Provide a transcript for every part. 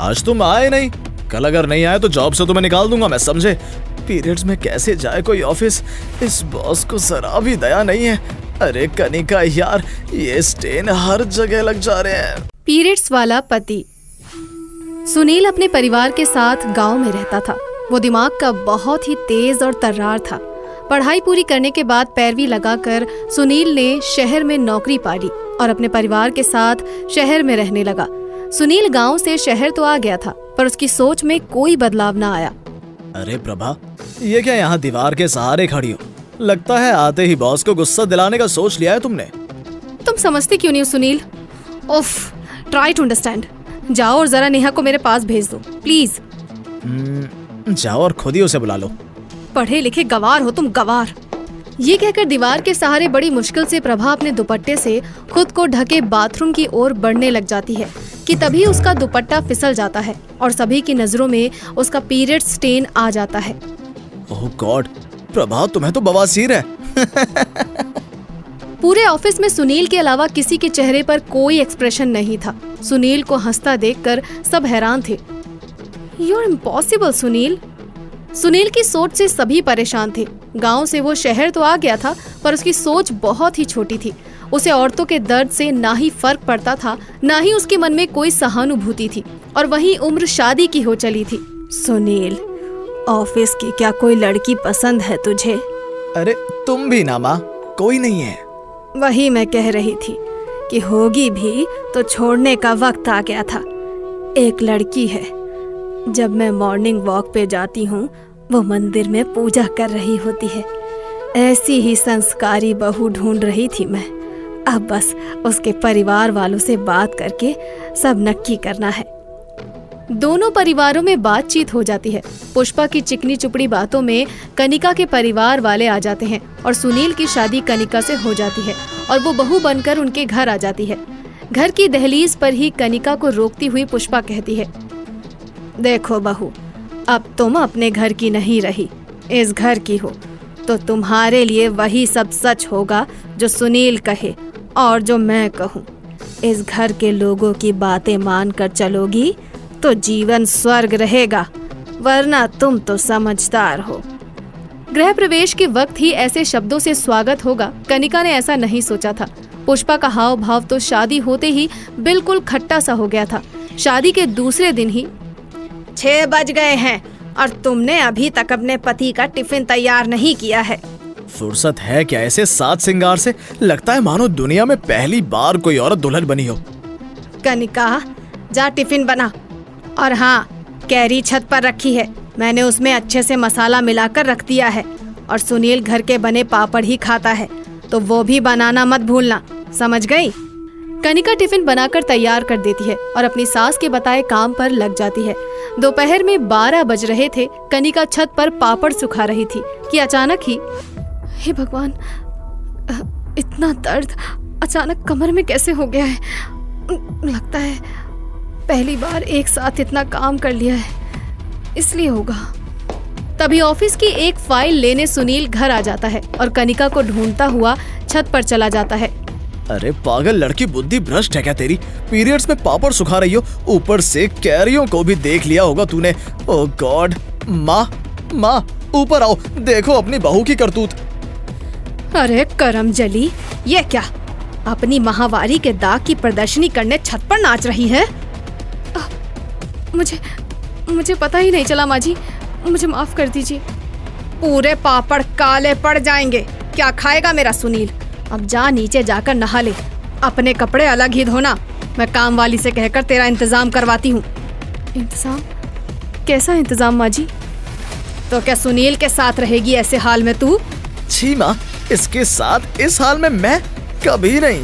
आज तुम आए नहीं, कल अगर नहीं आए तो जॉब से तुम्हें निकाल दूंगा मैं, समझे? पीरियड्स में कैसे जाए कोई ऑफिस, इस बॉस को जरा भी दया नहीं है। अरे कनिका यार, ये स्टेन हर जगह लग जा रहे हैं। पीरियड्स वाला पति। सुनील अपने परिवार के साथ गांव में रहता था। वो दिमाग का बहुत ही तेज और तर्रार था। पढ़ाई पूरी करने के बाद पैरवी लगाकर सुनील ने शहर में नौकरी पा ली और अपने परिवार के साथ शहर में रहने लगा। सुनील गांव से शहर तो आ गया था, पर उसकी सोच में कोई बदलाव ना आया। अरे प्रभा, ये क्या यहाँ दीवार के सहारे खड़ी हो? लगता है आते ही बॉस को गुस्सा दिलाने का सोच लिया है तुमने। तुम समझते क्यों नहीं हो सुनील? उफ, ट्राई टू अंडरस्टैंड। जाओ और जरा नेहा को मेरे पास भेज दो प्लीज। जाओ और खुद ही उसे बुला लो। पढ़े लिखे गवार हो तुम, गवार। ये कहकर दीवार के सहारे बड़ी मुश्किल से प्रभा अपने दुपट्टे से खुद को ढके बाथरूम की ओर बढ़ने लग जाती है कि तभी उसका दुपट्टा फिसल जाता है और सभी की नजरों में उसका पीरियड स्टेन आ जाता है। ओह गॉड, प्रभा तुम्हें तो बवासीर है। पूरे ऑफिस में सुनील के अलावा किसी के चेहरे पर कोई एक्सप्रेशन नहीं था। सुनील को हंसता देखकर सब हैरान थे। You're impossible, Sunil. सुनील की सोच से सभी परेशान थे। गांव से वो शहर तो आ गया था, पर उसकी सोच बहुत ही छोटी थी। उसे औरतों के दर्द से ना ही फर्क पड़ता था, ना ही उसके मन में कोई सहानुभूति थी, और वहीं उम्र शादी की हो चली थी। सुनील, ऑफिस की क्या कोई लड़की पसंद है तुझे? अरे तुम भी ना माँ, कोई नहीं है। वही मैं कह रही थी कि होगी भी तो छोड़ने का वक्त आ गया था। एक लड़की है, जब मैं मॉर्निंग वॉक पे जाती हूँ वो मंदिर में पूजा कर रही होती है। ऐसी ही संस्कारी बहू ढूंढ रही थी मैं। अब बस उसके परिवार वालों से बात करके सब नक्की करना है। दोनों परिवारों में बातचीत हो जाती है। पुष्पा की चिकनी चुपड़ी बातों में कनिका के परिवार वाले आ जाते हैं और सुनील की शादी कनिका से हो जाती है और वो बहू बनकर उनके घर आ जाती है। घर की दहलीज पर ही कनिका को रोकती हुई पुष्पा कहती है, देखो बहू, अब तुम अपने घर की नहीं रही, इस घर की हो, तो तुम्हारे लिए वही सब सच होगा जो सुनील कहे और जो मैं कहूँ। इस घर के लोगों की बातें मानकर चलोगी तो जीवन स्वर्ग रहेगा, वरना तुम तो समझदार हो। गृह प्रवेश के वक्त ही ऐसे शब्दों से स्वागत होगा, कनिका ने ऐसा नहीं सोचा था। पुष्पा का हाव भाव तो शादी होते ही बिल्कुल खट्टा सा हो गया था। शादी के दूसरे दिन ही 6 बज गए हैं और तुमने अभी तक अपने पति का टिफिन तैयार नहीं किया है। फुर्सत है क्या ऐसे साज सिंगार से? लगता है मानो दुनिया में पहली बार कोई औरत दुल्हन बनी हो। कनिका, जा टिफिन बना। और हाँ, कैरी छत पर रखी है, मैंने उसमें अच्छे से मसाला मिलाकर रख दिया है। और सुनील घर के बने पापड़ ही खाता है, तो वो भी बनाना मत भूलना, समझ गई? कनिका टिफिन बनाकर तैयार कर देती है और अपनी सास के बताए काम पर लग जाती है। दोपहर में 12 बज रहे थे। कनिका छत पर पापड़ सुखा रही थी कि अचानक ही, हे भगवान, इतना दर्द अचानक कमर में कैसे हो गया है? लगता है पहली बार एक साथ इतना काम कर लिया है, इसलिए होगा। तभी ऑफिस की एक फाइल लेने सुनील घर आ जाता है और कनिका को ढूंढता हुआ छत पर चला जाता है। अरे पागल लड़की, बुद्धि भ्रष्ट है क्या तेरी? पीरियड्स में पापड़ सुखा रही हो, ऊपर से कैरियों को भी देख लिया होगा तूने। ओह गॉड। माँ ऊपर आओ, देखो अपनी बहू की करतूत। अरे करम जली, ये क्या अपनी माहवारी के दाग की प्रदर्शनी करने छत पर नाच रही है? मुझे पता ही नहीं चला माँ जी, मुझे माफ कर दीजिए। पूरे पापड़ काले पड़ जाएंगे। क्या खाएगा मेरा सुनील? अब जा नीचे जाकर नहा ले, अपने कपड़े अलग ही धोना। मैं काम वाली से कहकर तेरा इंतजाम करवाती हूँ। इंतजाम? कैसा इंतजाम माँ जी? तो क्या सुनील के साथ रहेगी ऐसे हाल में तू? छी माँ, इसके साथ इस हाल में मैं कभी नहीं।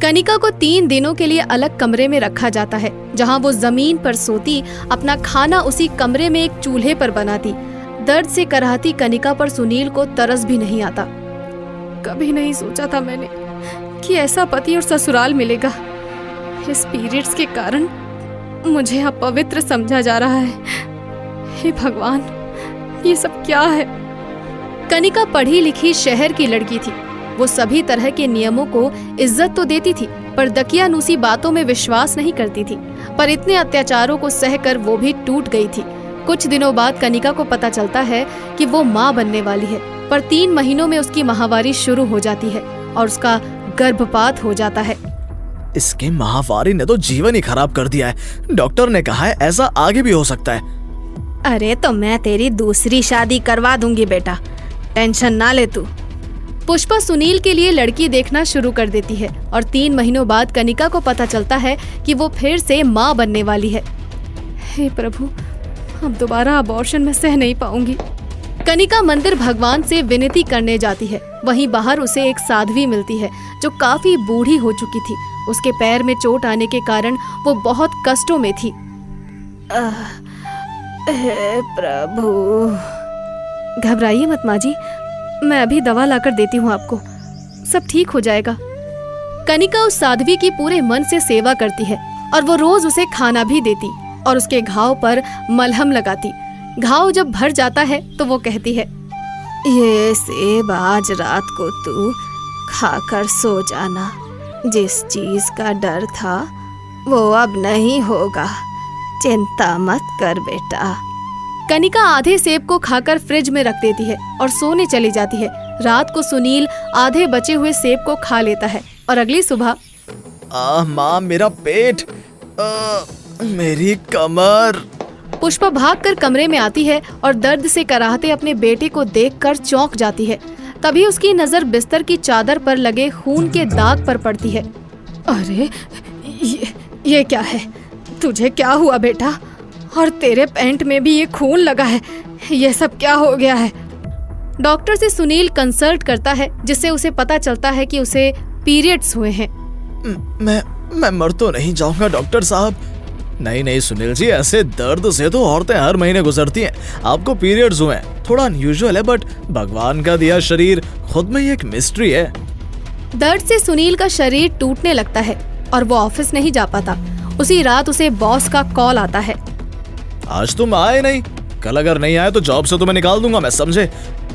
कनिका को 3 दिनों के लिए अलग कमरे में रखा जाता है, जहाँ वो जमीन पर सोती, अपना खाना उसी कमरे में एक चूल्हे पर बनाती। दर्द से कराहती कनिका पर सुनील को तरस भी नहीं आता। कभी नहीं सोचा था मैंने कि ऐसा पति और ससुराल मिलेगा। इस पीरियड्स के कारण मुझे अपवित्र समझा जा रहा है। हे भगवान, ये सब क्या है? कनिका पढ़ी लिखी शहर की लड़की थी। वो सभी तरह के नियमों को इज्जत तो देती थी, पर दकियानूसी बातों में विश्वास नहीं करती थी। पर इतने अत्याचारों को सहकर वो भी टूट गई थी। कुछ दिनों बाद कनिका को पता चलता है कि वो माँ बनने वाली है, पर 3 महीनों में उसकी माहवारी शुरू हो जाती है और उसका गर्भपात हो जाता है। इसके माहवारी ने तो जीवन ही खराब कर दिया है। डॉक्टर ने कहा है ऐसा आगे भी हो सकता है। अरे तो मैं तेरी दूसरी शादी करवा दूंगी बेटा, टेंशन ना ले तू। पुष्पा सुनील के लिए लड़की देखना शुरू कर देती है और 3 महीनों बाद कनिका को पता चलता है कि वो फिर से माँ बनने वाली है। हे प्रभु, अब दोबारा अबॉर्शन में सह नहीं पाऊंगी। कनिका मंदिर भगवान से विनती करने जाती है। वहीं बाहर उसे एक साध्वी मिलती है जो काफी बूढ़ी हो चुकी थी। उसके पैर में चोट आने के कारण वो बहुत कष्टों में थी। हे प्रभु, घबराइए मत माँ जी, मैं अभी दवा लाकर देती हूँ आपको, सब ठीक हो जाएगा। कनिका उस साध्वी की पूरे मन से सेवा करती है और वो रोज उसे खाना भी देती और उसके घाव पर मलहम लगाती। घाव जब भर जाता है तो वो कहती है, ये सेब आज रात को तू खाकर सो जाना। जिस चीज का डर था वो अब नहीं होगा, चिंता मत कर बेटा। कनिका आधे सेब को खाकर फ्रिज में रख देती है और सोने चली जाती है। रात को सुनील आधे बचे हुए सेब को खा लेता है और अगली सुबह, माँ मेरा पेट, मेरी कमर। पुष्पा भागकर कमरे में आती है और दर्द से कराहते अपने बेटे को देखकर चौंक जाती है। तभी उसकी नजर बिस्तर की चादर पर लगे खून के दाग पर पड़ती है। अरे ये क्या है? तुझे क्या हुआ बेटा? और तेरे पैंट में भी ये खून लगा है, ये सब क्या हो गया है? डॉक्टर से सुनील कंसल्ट करता है जिससे उसे पता चलता है कि उसे पीरियड्स हुए हैं। मैं मर तो नहीं जाऊंगा डॉक्टर साहब? नहीं सुनील जी, ऐसे दर्द से तो औरतें हर महीने गुजरती हैं। आपको पीरियड्स हुए हैं, थोड़ा अनयूजुअल है, बट भगवान का दिया शरीर खुद में ही एक मिस्ट्री है। दर्द से सुनील का शरीर टूटने लगता है और वो ऑफिस नहीं जा पाता। उसी रात उसे बॉस का कॉल आता है। आज तुम आए नहीं, कल अगर नहीं आए तो जॉब से तुम्हें निकाल दूंगा मैं, समझे?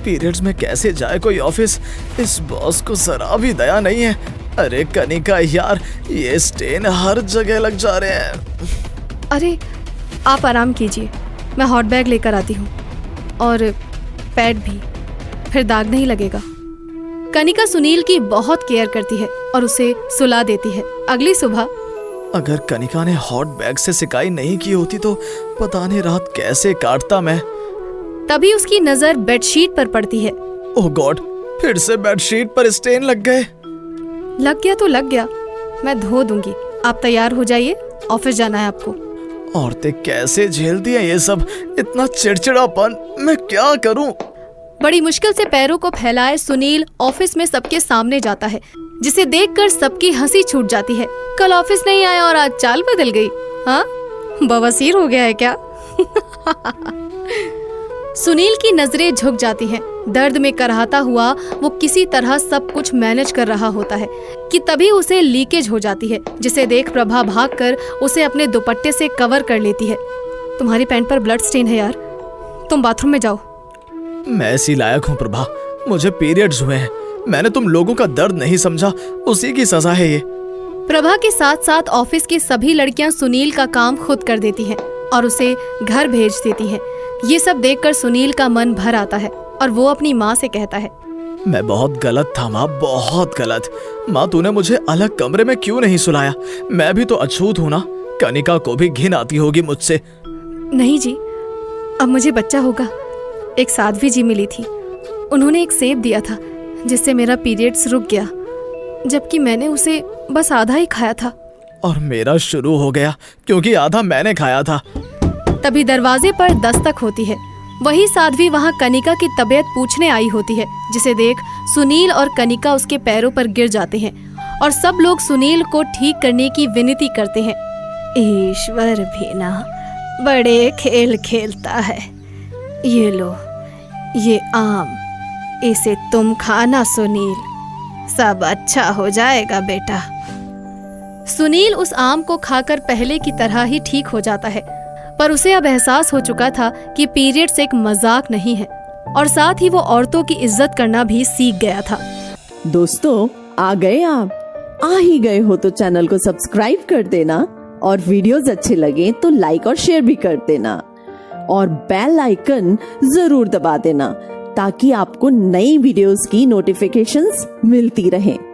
पीरियड्स में कैसे जाए कोई ऑफिस? इस बॉस को जरा भी दया नहीं है। अरे कनिका यार, ये स्टेन हर जगह लग जा रहे हैं। अरे आप आराम कीजिए, मैं हॉट बैग लेकर आती हूँ और पैड भी, फिर दाग नहीं लगेगा। कनिका सुनील की बहुत केयर करती है और उसे सुला देती है। अगली सुबह, अगर कनिका ने हॉट बैग से सिकाई नहीं की होती तो पता नहीं रात कैसे काटता मैं। तभी उसकी नजर बेडशीट पर पड़ती है। ओह गॉड, फिर से बेडशीट पर स्टेन लग गए। लग गया तो लग गया, मैं धो दूंगी। आप तैयार हो जाइए, ऑफिस जाना है आपको। औरतें कैसे झेलती हैं ये सब, इतना चिड़चिड़ापन, मैं क्या करूं? बड़ी मुश्किल से पैरों को फैलाए सुनील ऑफिस में सबके सामने जाता है, जिसे देखकर सबकी हंसी छूट जाती है। कल ऑफिस नहीं आया और आज चाल बदल गई, हाँ? बवासीर हो गया है क्या? सुनील की नजरें झुक जाती हैं। दर्द में कराहता हुआ वो किसी तरह सब कुछ मैनेज कर रहा होता है कि तभी उसे लीकेज हो जाती है, जिसे देख प्रभा भागकर उसे अपने दुपट्टे से कवर कर लेती है। तुम्हारी पैंट पर ब्लड स्टेन है यार, तुम बाथरूम में जाओ। मैं ऐसी लायक हूँ प्रभा, मुझे पीरियड्स हुए हैं, मैंने तुम लोगों का दर्द नहीं समझा, उसी की सजा है ये। प्रभा के साथ साथ ऑफिस की सभी लड़कियां सुनील का काम खुद कर देती हैं और उसे घर भेज देती हैं। ये सब देखकर सुनील का मन भर आता है और वो अपनी माँ से कहता है, मैं बहुत गलत था माँ, बहुत गलत। माँ तूने मुझे अलग कमरे में क्यों नहीं सुलाया? मैं भी तो अछूत हूँ ना, कनिका को भी घिन आती होगी मुझसे। नहीं जी, अब मुझे बच्चा होगा। एक साध्वी जी मिली थी, उन्होंने एक सेब दिया था जिससे मेरा पीरियड्स रुक गया, जबकि मैंने उसे बस आधा ही खाया था। और मेरा शुरू हो गया क्योंकि आधा मैंने खाया था। तभी दरवाजे पर दस्तक होती है। वही साध्वी वहाँ कनिका की तबीयत पूछने आई होती है, जिसे देख सुनील और कनिका उसके पैरों पर गिर जाते हैं और सब लोग सुनील को ठीक करने की विनती करते हैं। ईश्वर भी ना बड़े खेल खेलता है। ये लो, ये आम, इसे तुम खाना सुनील, सब अच्छा हो जाएगा बेटा। सुनील उस आम को खाकर पहले की तरह ही ठीक हो जाता है, पर उसे अब एहसास हो चुका था कि पीरियड्स एक मजाक नहीं है और साथ ही वो औरतों की इज्जत करना भी सीख गया था। दोस्तों, आ गए आप? आ ही गए हो तो चैनल को सब्सक्राइब कर देना और वीडियोस अच्छे लगे तो लाइक और शेयर भी कर देना और बेल आइकन जरूर दबा देना ताकि आपको नई वीडियोस की नोटिफिकेशंस मिलती रहें।